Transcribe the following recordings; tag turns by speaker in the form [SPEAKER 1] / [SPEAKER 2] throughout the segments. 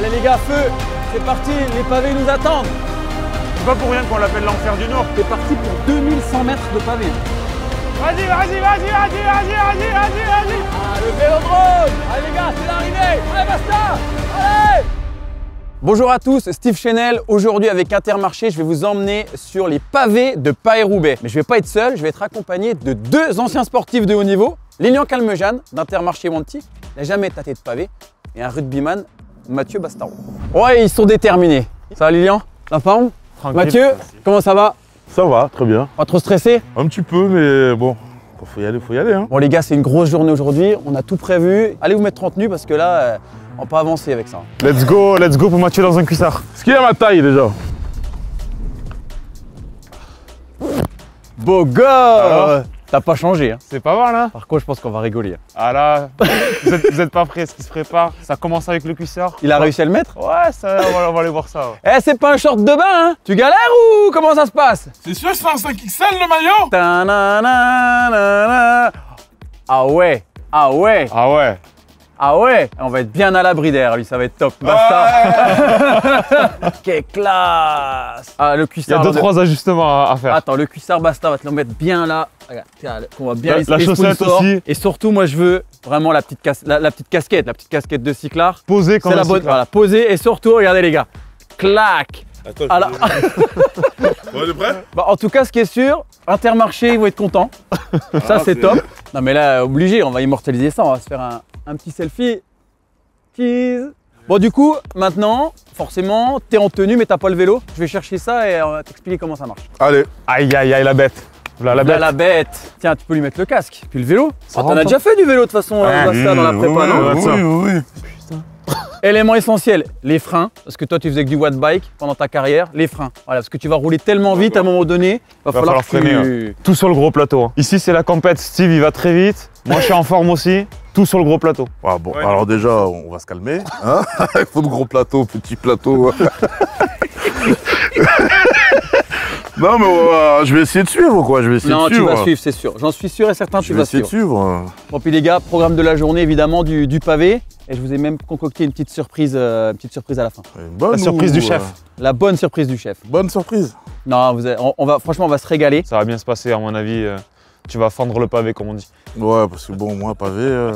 [SPEAKER 1] Allez les gars, feu! C'est parti, les pavés nous attendent!
[SPEAKER 2] C'est pas pour rien qu'on l'appelle l'enfer du Nord.
[SPEAKER 1] C'est parti pour 2100 mètres de pavés.
[SPEAKER 2] Vas-y.
[SPEAKER 1] Ah, le vélodrome! Allez les gars, c'est l'arrivée! Allez, basta! Allez! Bonjour à tous, Steve Chenel. Aujourd'hui avec Intermarché, je vais vous emmener sur les pavés de Paris-Roubaix. Mais je vais pas être seul, je vais être accompagné de deux anciens sportifs de haut niveau. Lilian Calmejane d'Intermarché Wanty, il n'a jamais tâté de pavé, et un rugbyman, Mathieu Bastaro. Ouais, ils sont déterminés. Ça va Lilian? La forme? Mathieu, comment ça va?
[SPEAKER 3] Ça va, très bien.
[SPEAKER 1] Pas trop stressé?
[SPEAKER 3] Un petit peu, mais bon, faut y aller. Hein.
[SPEAKER 1] Bon les gars, c'est une grosse journée aujourd'hui, on a tout prévu. Allez vous mettre en tenue parce que là, on peut avancer avec ça.
[SPEAKER 2] Let's go pour Mathieu dans un cuissard.
[SPEAKER 3] Est-ce qu'il y a ma taille déjà?
[SPEAKER 1] Beau gosse! T'as pas changé, hein?
[SPEAKER 2] C'est pas mal, hein?
[SPEAKER 1] Par contre, je pense qu'on va rigoler.
[SPEAKER 2] Ah là, vous êtes pas prêts, ce qui se prépare. Ça commence avec le cuissard.
[SPEAKER 1] Il a réussi à le mettre?
[SPEAKER 2] Ouais, ça, on va aller voir ça. Ouais.
[SPEAKER 1] Eh, c'est pas un short de bain, hein? Tu galères ou comment ça se passe?
[SPEAKER 3] C'est sûr que c'est un 5XL le maillot?
[SPEAKER 1] Ta-na-na-na-na. Ah ouais, ah ouais,
[SPEAKER 2] Ah ouais.
[SPEAKER 1] ah ouais. On va être bien à l'abri d'air, lui, ça va être top. Basta. Quelle classe! Ah, le
[SPEAKER 2] Il y
[SPEAKER 1] cuissard.
[SPEAKER 2] a 2-3 ajustements à faire.
[SPEAKER 1] Attends, le cuissard Basta, on va te le mettre bien là. Regarde, tiens, on va bien
[SPEAKER 2] La
[SPEAKER 1] les
[SPEAKER 2] chaussette
[SPEAKER 1] sponsors.
[SPEAKER 2] aussi.
[SPEAKER 1] Et surtout, moi, je veux vraiment la petite casquette de cyclard.
[SPEAKER 2] Posé comme
[SPEAKER 1] C'est la
[SPEAKER 2] un
[SPEAKER 1] bonne,
[SPEAKER 2] cyclard.
[SPEAKER 1] voilà, posée. Et surtout, regardez les gars, clac.
[SPEAKER 3] Attends,
[SPEAKER 1] Ah là.
[SPEAKER 3] on est prêt?
[SPEAKER 1] Bah, en tout cas, ce qui est sûr, Intermarché, ils vont être contents. Ça, c'est top. Non, mais là, obligé, on va immortaliser ça. On va se faire un petit selfie. Cheese. Bon, du coup, maintenant, forcément, t'es en tenue, mais t'as pas le vélo. Je vais chercher ça et on va t'expliquer comment ça marche.
[SPEAKER 3] Allez.
[SPEAKER 2] Aïe, la bête. Voilà la
[SPEAKER 1] Là,
[SPEAKER 2] bête.
[SPEAKER 1] la bête. Tiens, tu peux lui mettre le casque. Puis le vélo.
[SPEAKER 2] Ça
[SPEAKER 1] T'en
[SPEAKER 2] rentre
[SPEAKER 1] as
[SPEAKER 2] pas.
[SPEAKER 1] déjà fait du vélo de toute façon, Basta, dans la prépa, non?
[SPEAKER 3] Oui.
[SPEAKER 1] Élément essentiel, les freins. Parce que toi, tu faisais que du watt bike pendant ta carrière. Les freins. Voilà, parce que tu vas rouler tellement vite à un moment donné, va falloir que
[SPEAKER 2] freiner.
[SPEAKER 1] tu...
[SPEAKER 2] Ouais. Tout sur le gros plateau. Hein. Ici, c'est la compète. Steve, il va très vite. Moi, je suis en forme aussi. Tout sur le gros plateau.
[SPEAKER 3] Ah bon, alors déjà, on va se calmer. Hein. Il faut de gros plateaux, petits plateaux. Non, mais je vais essayer de suivre, quoi. Je vais essayer
[SPEAKER 1] Non,
[SPEAKER 3] de
[SPEAKER 1] tu
[SPEAKER 3] suivre.
[SPEAKER 1] vas suivre, c'est sûr. J'en suis sûr et certain,
[SPEAKER 3] Je
[SPEAKER 1] tu
[SPEAKER 3] vais
[SPEAKER 1] vas
[SPEAKER 3] essayer
[SPEAKER 1] suivre.
[SPEAKER 3] de suivre.
[SPEAKER 1] Bon, puis les gars, programme de la journée, évidemment, du pavé. Et je vous ai même concocté une petite surprise à la fin.
[SPEAKER 3] Une bonne
[SPEAKER 2] La surprise du chef.
[SPEAKER 1] La bonne surprise du chef.
[SPEAKER 3] Bonne surprise.
[SPEAKER 1] Non, franchement, on va se régaler.
[SPEAKER 2] Ça va bien se passer, à mon avis. Tu vas fendre le pavé, comme on dit.
[SPEAKER 3] Ouais, parce que bon, moi, pavé.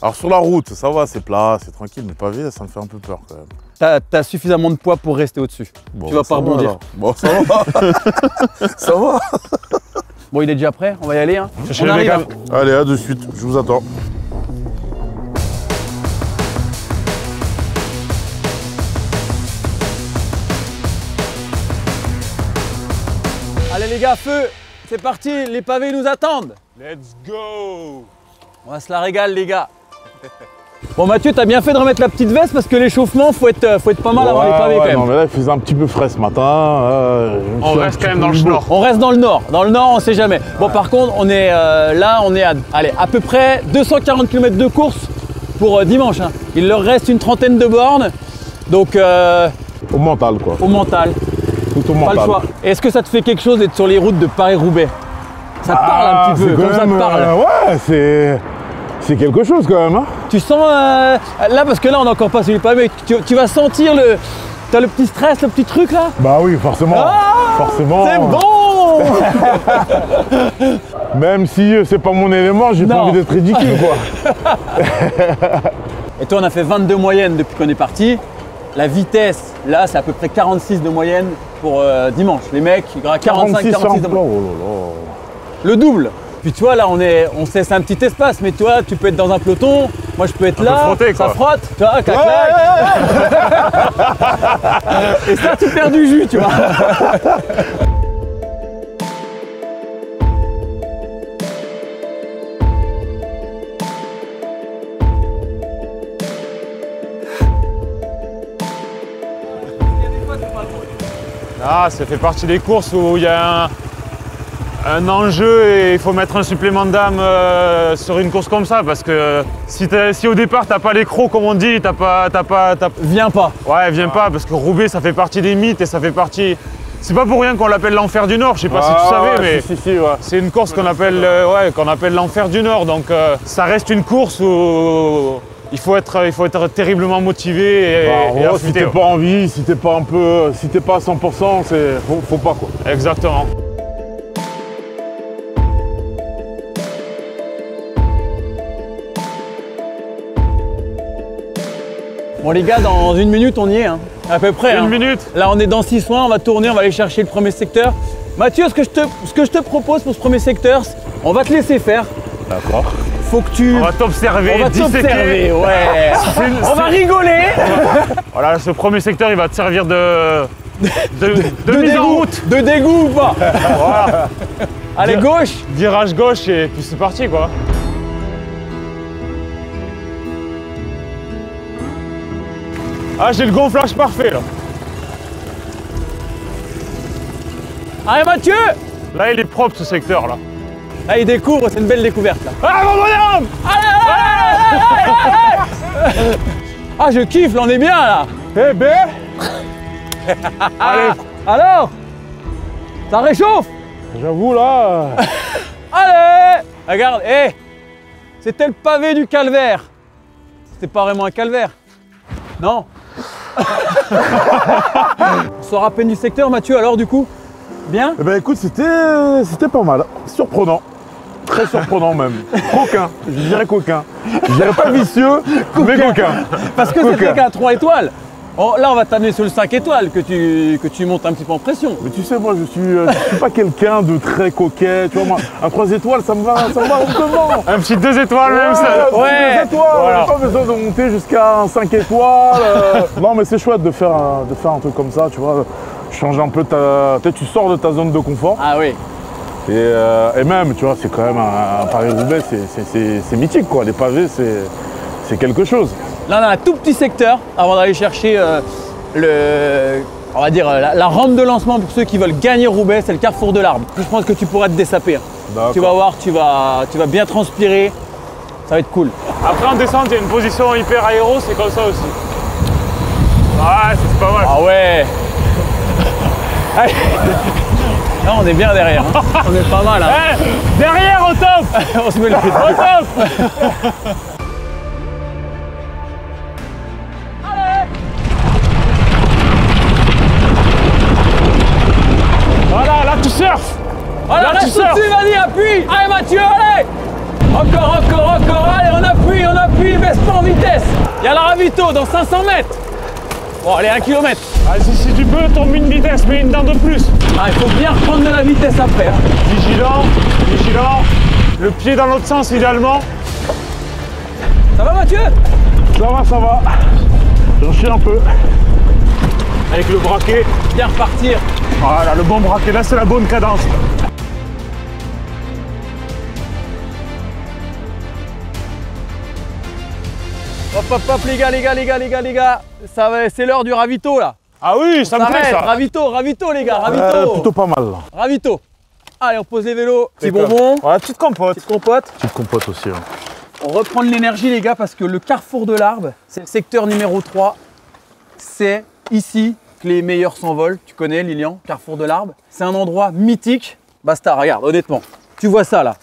[SPEAKER 3] Alors sur la route, ça va, c'est plat, c'est tranquille, mais pavé, ça me fait un peu peur quand même.
[SPEAKER 1] T'as suffisamment de poids pour rester au-dessus.
[SPEAKER 3] Bon,
[SPEAKER 1] Tu vas
[SPEAKER 3] ça
[SPEAKER 1] pas rebondir.
[SPEAKER 3] alors. Bon, ça va. Ça va.
[SPEAKER 1] Bon, il est déjà prêt, on va y aller. Hein.
[SPEAKER 2] Cherchez
[SPEAKER 1] On
[SPEAKER 2] le
[SPEAKER 1] arrive.
[SPEAKER 2] mécano.
[SPEAKER 3] Allez, à de suite, je vous attends.
[SPEAKER 1] Allez les gars, feu. C'est parti, les pavés nous attendent.
[SPEAKER 2] Let's go.
[SPEAKER 1] On va se la régaler les gars. Bon Mathieu, t'as bien fait de remettre la petite veste parce que l'échauffement, faut être pas mal avant les pavés quand même.
[SPEAKER 3] Non, mais là, il faisait un petit peu frais ce matin.
[SPEAKER 2] On reste quand même dans le nord.
[SPEAKER 1] On reste dans le nord. Dans le nord, on sait jamais. Bon, par contre, on est là, on est à peu près 240 km de course pour dimanche. Hein. Il leur reste une trentaine de bornes. Donc,
[SPEAKER 3] Au mental, quoi.
[SPEAKER 1] au mental,
[SPEAKER 3] Tout au
[SPEAKER 1] pas
[SPEAKER 3] mental.
[SPEAKER 1] le choix. Est-ce que ça te fait quelque chose d'être sur les routes de Paris-Roubaix? Ça te parle un petit peu, comme ça te parle.
[SPEAKER 3] Ouais, c'est quelque chose quand même. Hein.
[SPEAKER 1] Tu sens, là, parce que là, on n'a encore pas sur les pavés, tu vas sentir t'as le petit stress, le petit truc là?
[SPEAKER 3] Bah oui, forcément.
[SPEAKER 1] Ah,
[SPEAKER 3] forcément.
[SPEAKER 1] c'est bon.
[SPEAKER 3] Même si c'est pas mon élément, j'ai pas
[SPEAKER 1] Non.
[SPEAKER 3] envie d'être ridicule, quoi.
[SPEAKER 1] Et toi, on a fait 22 moyennes depuis qu'on est parti. La vitesse, là, c'est à peu près 46 de moyenne pour dimanche. Les mecs, il y aura 45, 46 de moyenne.
[SPEAKER 3] Oh là
[SPEAKER 1] Le double. Puis tu vois, là, on se laisse un petit espace, mais toi, tu peux être dans un peloton. Moi, je peux être là,
[SPEAKER 2] frotter,
[SPEAKER 1] ça
[SPEAKER 2] quoi.
[SPEAKER 1] frotte, tu vois, clac, clac. Et ça, tu perds du jus, tu vois.
[SPEAKER 2] Ah, ça fait partie des courses où il y a un enjeu et il faut mettre un supplément d'âme sur une course comme ça parce que si au départ t'as pas les crocs comme on dit,
[SPEAKER 1] Viens pas.
[SPEAKER 2] Ouais, viens pas parce que Roubaix ça fait partie des mythes et ça fait partie. C'est pas pour rien qu'on l'appelle l'enfer du Nord, je sais pas si tu savais, mais
[SPEAKER 3] ouais.
[SPEAKER 2] c'est une course qu'on appelle l'enfer du Nord. Donc ça reste une course où il faut être terriblement motivé et
[SPEAKER 3] si
[SPEAKER 2] affûté,
[SPEAKER 3] t'es pas en vie, si t'es pas un peu, si t'es pas à 100%, faut pas quoi.
[SPEAKER 2] Exactement.
[SPEAKER 1] Bon les gars, dans 1 minute on y est, hein. À peu près.
[SPEAKER 2] Une minute.
[SPEAKER 1] Là on est dans 6 soins, on va tourner, on va aller chercher le premier secteur. Mathieu, ce que je te propose pour ce premier secteur, on va te laisser faire.
[SPEAKER 3] D'accord.
[SPEAKER 1] Faut que tu...
[SPEAKER 2] On va t'observer,
[SPEAKER 1] On va t'observer, ouais. On va rigoler.
[SPEAKER 2] Voilà, ce premier secteur, il va te servir de mise en route.
[SPEAKER 1] De dégoût ou pas?
[SPEAKER 2] Voilà.
[SPEAKER 1] Allez, gauche.
[SPEAKER 2] Virage gauche et puis c'est parti quoi. Ah, j'ai le gonflage parfait là.
[SPEAKER 1] Allez Mathieu.
[SPEAKER 2] Là, il est propre ce secteur là.
[SPEAKER 1] Là il découvre, c'est une belle découverte là.
[SPEAKER 2] Ah, mon bonhomme!
[SPEAKER 1] Allez. Ah je kiffe, là on est bien là.
[SPEAKER 2] Eh ben! Allez,
[SPEAKER 1] Alors, ça réchauffe.
[SPEAKER 2] j'avoue là.
[SPEAKER 1] Allez. Regarde, c'était le pavé du calvaire. C'était pas vraiment un calvaire. Non. On sort à peine du secteur, Mathieu, alors du coup? Bien?
[SPEAKER 3] Eh ben écoute, c'était pas mal. Surprenant. Très surprenant même. Coquin. Je dirais coquin. Je dirais pas vicieux, mais coquin.
[SPEAKER 1] Parce que
[SPEAKER 3] Coquin.
[SPEAKER 1] c'était qu'un 3 étoiles. Oh, là, on va t'amener sur le 5 étoiles, que tu montes un petit peu en pression.
[SPEAKER 3] Mais tu sais, moi, je suis pas quelqu'un de très coquet. Tu vois, moi, un 3 étoiles, ça me va hautement.
[SPEAKER 2] Un petit 2 étoiles même ça.
[SPEAKER 1] Ouais.
[SPEAKER 3] 2 étoiles,
[SPEAKER 2] Voilà.
[SPEAKER 3] on n'a pas besoin de monter jusqu'à un 5 étoiles. Non, mais c'est chouette de faire un truc comme ça, tu vois. Changer un peu peut-être tu sors de ta zone de confort.
[SPEAKER 1] Ah oui.
[SPEAKER 3] Et même, tu vois, c'est quand même un Paris-Roubaix, c'est mythique, quoi. Les pavés, c'est quelque chose.
[SPEAKER 1] Là, on a un tout petit secteur avant d'aller chercher on va dire la rampe de lancement pour ceux qui veulent gagner Roubaix, c'est le carrefour de l'Arbre. Je pense que tu pourras te dessaper. Tu vas voir, tu vas bien transpirer. Ça va être cool.
[SPEAKER 2] Après en descente, il y a une position hyper aéro, c'est comme ça aussi. Ouais, c'est pas mal.
[SPEAKER 1] Ah ouais. Allez. Là, on est bien derrière. Hein. On est pas mal. Hein.
[SPEAKER 2] Derrière au top.
[SPEAKER 1] On se met le pied
[SPEAKER 2] Au top. Voilà, là tu surfes.
[SPEAKER 1] Voilà,
[SPEAKER 2] Là, tu
[SPEAKER 1] reste
[SPEAKER 2] sors.
[SPEAKER 1] au-dessus, vas-y, appuie. Allez, Mathieu, allez. Encore. Allez, on appuie, baisse pas en vitesse. Il y a la ravito dans 500 mètres. Bon, allez, 1 km.
[SPEAKER 2] Vas-y, si tu peux, tombe une vitesse, mais une dent de plus.
[SPEAKER 1] Ah, il faut bien reprendre de la vitesse après. Hein.
[SPEAKER 2] Vigilant. Le pied dans l'autre sens idéalement.
[SPEAKER 1] Ça va, Mathieu?
[SPEAKER 3] Ça va. J'en chie un peu.
[SPEAKER 2] Avec le braquet.
[SPEAKER 1] Bien repartir.
[SPEAKER 2] Voilà, le bon braquet, là c'est la bonne cadence.
[SPEAKER 1] Hop, les gars. Ça va, c'est l'heure du ravito, là.
[SPEAKER 2] Ah oui, ça me plaît
[SPEAKER 1] Arrête,
[SPEAKER 2] ça.
[SPEAKER 1] ravito, les gars, ravito.
[SPEAKER 3] Plutôt pas mal, là.
[SPEAKER 1] Ravito. Allez, on pose les vélos. Petit bonbon.
[SPEAKER 2] Voilà, petite compote.
[SPEAKER 1] Petite compote.
[SPEAKER 3] Petite compote aussi. Hein.
[SPEAKER 1] On reprend de l'énergie, les gars, parce que le carrefour de l'Arbre, c'est le secteur numéro 3. C'est ici que les meilleurs s'envolent. Tu connais, Lilian, carrefour de l'Arbre. C'est un endroit mythique. Basta, regarde, honnêtement. Tu vois ça, là.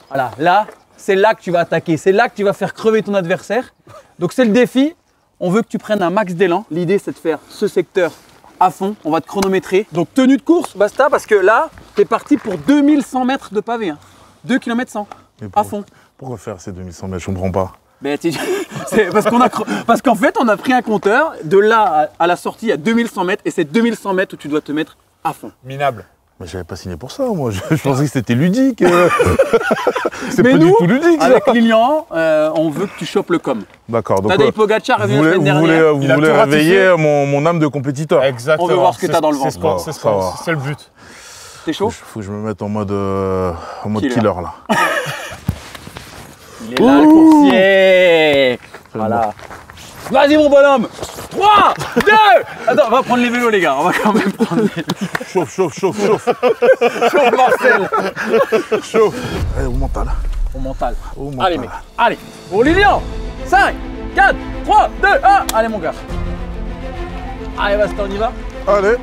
[SPEAKER 1] Voilà, là, c'est là que tu vas attaquer. C'est là que tu vas faire crever ton adversaire. Donc, c'est le défi. On veut que tu prennes un max d'élan. L'idée, c'est de faire ce secteur à fond. On va te chronométrer. Donc, tenue de course, basta, parce que là, tu es parti pour 2100 mètres de pavé. Hein. 2 km 100, à fond.
[SPEAKER 3] Pourquoi faire ces 2100 mètres? Je comprends pas.
[SPEAKER 1] Ben, c'est parce qu'en fait, on a pris un compteur. De là à la sortie, à 2100 mètres. Et c'est 2100 mètres où tu dois te mettre à fond.
[SPEAKER 2] Minable.
[SPEAKER 3] Mais j'avais pas signé pour ça, moi. Je pensais que c'était ludique. C'est
[SPEAKER 1] Mais
[SPEAKER 3] pas
[SPEAKER 1] nous,
[SPEAKER 3] du tout ludique, ça.
[SPEAKER 1] avec Lilian, on veut que tu chopes le com.
[SPEAKER 3] D'accord. Donc,
[SPEAKER 1] Tadej Pogacar est
[SPEAKER 3] vous
[SPEAKER 1] venu la
[SPEAKER 3] voulez,
[SPEAKER 1] semaine
[SPEAKER 3] vous voulez,
[SPEAKER 1] dernière.
[SPEAKER 3] vous
[SPEAKER 2] Il a
[SPEAKER 3] voulez
[SPEAKER 2] tout ratifié.
[SPEAKER 3] réveiller mon âme de compétiteur.
[SPEAKER 2] Exactement.
[SPEAKER 1] On veut voir ce que t'as dans le ventre.
[SPEAKER 2] C'est le but.
[SPEAKER 1] T'es chaud?
[SPEAKER 3] Faut que je me mette en mode killer, là.
[SPEAKER 1] Il est là, le coursier. Voilà. Vas-y, mon bonhomme. 3, 2. Attends, on va prendre les vélos, les gars. On va quand même prendre les vélos.
[SPEAKER 3] Chauffe.
[SPEAKER 1] Chauffe, Marcel.
[SPEAKER 3] Chauffe. Allez, au mental.
[SPEAKER 1] Au mental.
[SPEAKER 3] Au mental.
[SPEAKER 1] Allez, mec. Allez. Pour Lilian. 5, 4, 3, 2, 1. Allez, mon gars. Allez, basta, on y va.
[SPEAKER 3] Allez.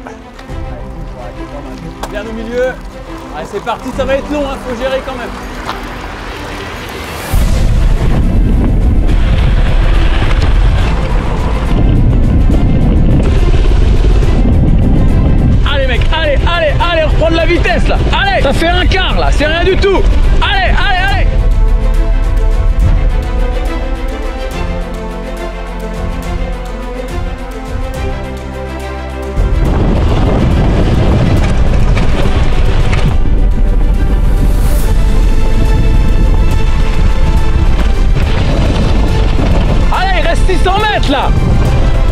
[SPEAKER 1] Bien au milieu. Allez, c'est parti. Ça va être long, hein. Faut gérer quand même. Ça fait un quart là, c'est rien du tout. Allez, allez, allez. Allez, il reste 600 mètres là.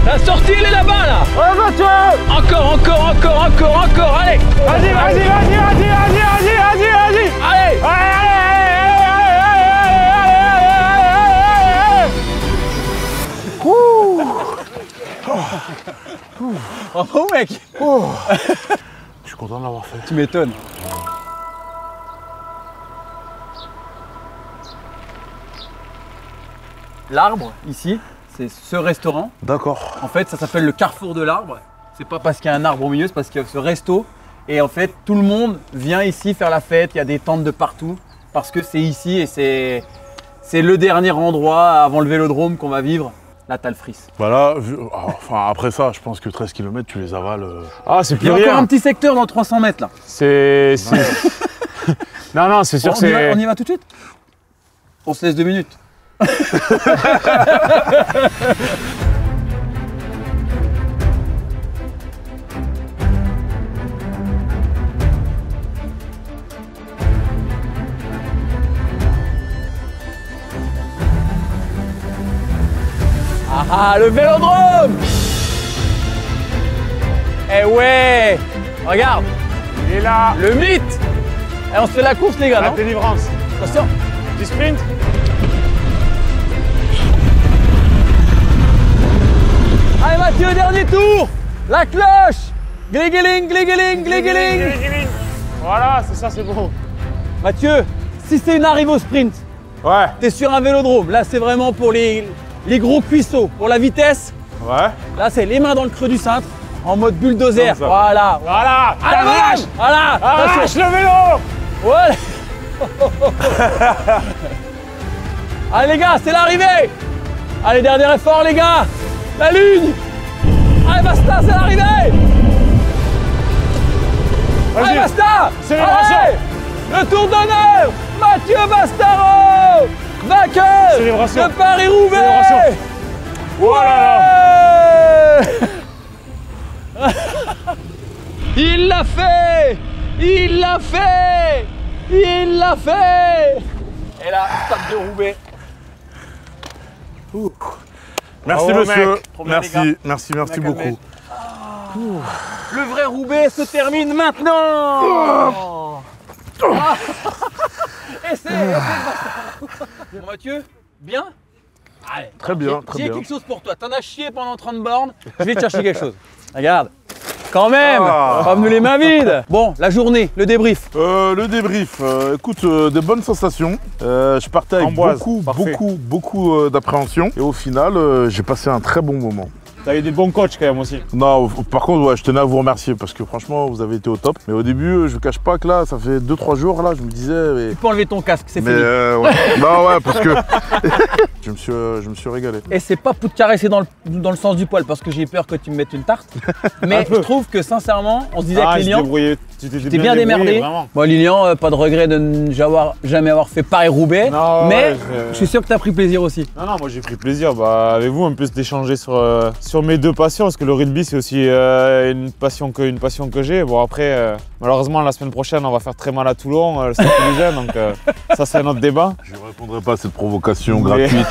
[SPEAKER 1] La sortie elle est là-bas là.
[SPEAKER 2] Ouais, Mathieu.
[SPEAKER 1] Encore, allez.
[SPEAKER 2] Vas-y, vas-y, vas-y, vas-y, vas-y, vas-y, vas-y, vas-y.
[SPEAKER 1] Allez. Bravo mec.
[SPEAKER 3] Je suis content de l'avoir fait.
[SPEAKER 1] Tu m'étonnes. L'arbre, ici, c'est ce restaurant.
[SPEAKER 3] D'accord.
[SPEAKER 1] En fait, ça s'appelle le carrefour de l'arbre. C'est pas parce qu'il y a un arbre au milieu, c'est parce qu'il y a ce resto. Et en fait, tout le monde vient ici faire la fête. Il y a des tentes de partout. Parce que c'est ici et c'est le dernier endroit avant le vélodrome qu'on va vivre. Là, t'as le fris.
[SPEAKER 3] Bah là, enfin après ça, je pense que 13 km, tu les avales.
[SPEAKER 2] Ah, c'est
[SPEAKER 1] Il y
[SPEAKER 2] plus
[SPEAKER 1] a
[SPEAKER 2] rien.
[SPEAKER 1] encore un petit secteur dans 300 mètres là.
[SPEAKER 2] C'est. Non, non, c'est sûr
[SPEAKER 1] Bon,
[SPEAKER 2] que c'est.
[SPEAKER 1] on y va tout de suite. On se laisse 2 minutes. Ah, le vélodrome. Eh ouais. Regarde,
[SPEAKER 2] Il est là.
[SPEAKER 1] le mythe. Et on se fait la course les gars,
[SPEAKER 2] La
[SPEAKER 1] non?
[SPEAKER 2] délivrance.
[SPEAKER 1] Attention.
[SPEAKER 2] Du sprint.
[SPEAKER 1] Allez Mathieu, dernier tour. La cloche. Glégeling, glégeling, glégeling.
[SPEAKER 2] Voilà, c'est ça, c'est bon.
[SPEAKER 1] Mathieu, si c'est une arrivée au sprint,
[SPEAKER 2] Ouais.
[SPEAKER 1] t'es sur un vélodrome. Là, c'est vraiment pour les gros cuisseaux. Pour la vitesse,
[SPEAKER 2] Ouais.
[SPEAKER 1] là, c'est les mains dans le creux du cintre, en mode bulldozer.
[SPEAKER 2] Comme ça.
[SPEAKER 1] Voilà.
[SPEAKER 2] Voilà.
[SPEAKER 1] Arrache. Voilà.
[SPEAKER 2] Arrache
[SPEAKER 1] Attention.
[SPEAKER 2] le vélo.
[SPEAKER 1] Voilà. Allez les gars, c'est l'arrivée. Allez, dernier effort les gars. La ligne. Allez, basta, c'est l'arrivée. Allez,
[SPEAKER 2] Vas-y.
[SPEAKER 1] basta.
[SPEAKER 2] Célébration.
[SPEAKER 1] Allez, le tour d'honneur. Mathieu Bastaro, vainqueur
[SPEAKER 2] Célébration.
[SPEAKER 1] de Paris-Roubaix.
[SPEAKER 2] Célébration. Oh là là.
[SPEAKER 1] Il l'a fait. Il l'a fait. Il l'a fait. Et là, stade de Roubaix.
[SPEAKER 3] Merci
[SPEAKER 2] Bravo,
[SPEAKER 3] monsieur.
[SPEAKER 2] mec.
[SPEAKER 1] Trop bien, les gars.
[SPEAKER 3] Merci beaucoup.
[SPEAKER 1] Le vrai Roubaix se termine maintenant. Ah. Et c'est bon, Mathieu, bien. Allez,
[SPEAKER 3] Très bien, très
[SPEAKER 1] j'ai
[SPEAKER 3] bien.
[SPEAKER 1] quelque chose pour toi. T'en as chié pendant 30 bornes. Je vais te chercher quelque chose. Regarde. Quand même,
[SPEAKER 3] Ah.
[SPEAKER 1] pas venu les mains vides. Bon, la journée, le débrief.
[SPEAKER 3] Le débrief, écoute, des bonnes sensations. Je partais avec
[SPEAKER 2] Amboise,
[SPEAKER 3] beaucoup
[SPEAKER 2] parfait.
[SPEAKER 3] d'appréhension. Et au final, j'ai passé un très bon moment.
[SPEAKER 2] T'as eu des bons coachs quand même aussi.
[SPEAKER 3] Non, par contre, ouais, je tenais à vous remercier parce que franchement, vous avez été au top. Mais au début, je vous cache pas que là, ça fait 2-3 jours, là, je me disais...
[SPEAKER 1] Tu peux enlever ton casque, c'est
[SPEAKER 3] Mais
[SPEAKER 1] fini.
[SPEAKER 3] ouais. Non, ouais, parce que je me suis régalé.
[SPEAKER 1] Et c'est pas pour te caresser dans le sens du poil parce que j'ai peur que tu me mettes une tarte. Mais je trouve que sincèrement, on se disait avec Lilian,
[SPEAKER 2] tu t'es
[SPEAKER 1] t'es bien démerdé.
[SPEAKER 2] Vraiment.
[SPEAKER 1] Bon, Lilian, pas de regret de ne jamais avoir fait Paris-Roubaix.
[SPEAKER 2] Non,
[SPEAKER 1] Mais
[SPEAKER 2] ouais,
[SPEAKER 1] je suis sûr que t'as pris plaisir aussi.
[SPEAKER 2] Non, non, moi j'ai pris plaisir avec vous un peu d'échanger sur mes deux passions, parce que le rugby c'est aussi une passion que j'ai. Bon après, malheureusement la semaine prochaine on va faire très mal à Toulon, le Stade Toulousain, donc ça c'est un autre débat.
[SPEAKER 3] Je ne répondrai pas à cette provocation
[SPEAKER 2] Mais-
[SPEAKER 3] gratuite.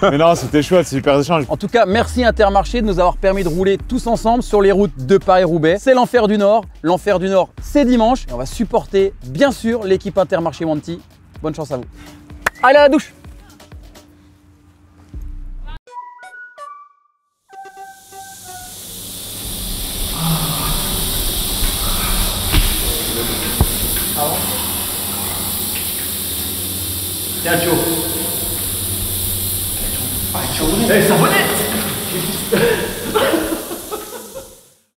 [SPEAKER 2] Mais non, c'était chouette, c'est super échange.
[SPEAKER 1] En tout cas, merci Intermarché de nous avoir permis de rouler tous ensemble sur les routes de Paris-Roubaix. C'est l'enfer du Nord. L'enfer du Nord, c'est dimanche. Et on va supporter, bien sûr, l'équipe Intermarché Wanty. Bonne chance à vous. Allez à la douche. Tiens, Joe. Hey, savonnette.